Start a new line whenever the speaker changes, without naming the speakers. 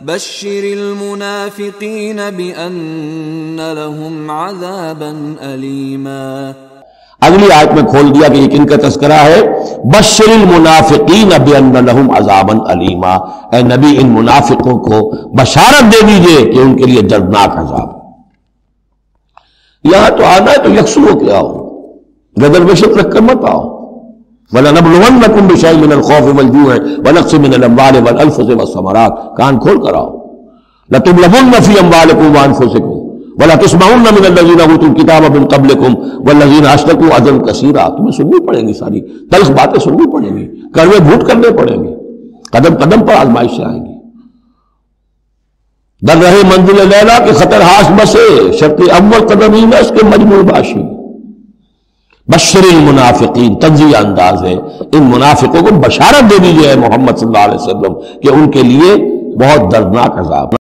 بشر المنافقین بأن لهم عذابا علیما۔
اگلی آیت میں کھول دیا کہ یہ کن کا تذکرہ ہے؟ بشر المنافقین بأن لهم عذابا علیما، اے نبی ان منافقوں کو بشارت دے دیجئے کہ ان کے لیے دردناک عذاب۔ یہاں تو آنا ہے تو یکسو ہو کے آؤ، ریزرویشن رکھ کر مت آؤ۔ وَلَنَبْلُوَنَّكُمْ بِشَيْءٍ مِّنَ الْخَوْفِ وَالْجُوعِ وَنَقْصٍ مِّنَ الْأَمْوَالِ وَالْأَنفُسِ وَالثَّمَرَاتِ، کان کھول کر آؤ۔ لَتُبْلَوُنَّ فِي أَمْوَالِكُمْ وَأَنفُسِكُمْ وَلَتُسْمَعُنَّ مِنَ الَّذِينَ أُوتُوا الْكِتَابَ مِن قَبْلِكُمْ وَالَّذِينَ أَشْرَكُوا أَذًى كَثِيرًا۔ تمہیں سننی پڑیں گی، ساری تلخ باتیں سننی پڑیں گی، کڑوے گھونٹ کرنے پڑیں گے، قدم قدم پر آزمائشیں آئیں گی۔ در رہے منزل لیلا کے خطر ہاس بسے، شرط اول قدم ہی میں اس کے مجموع باشی۔ بشر المنافقین، تنزیہ انداز ہے، ان منافقوں کو بشارت دے دیجئے محمد صلی اللہ علیہ وسلم کہ ان کے لیے بہت دردناک عذاب۔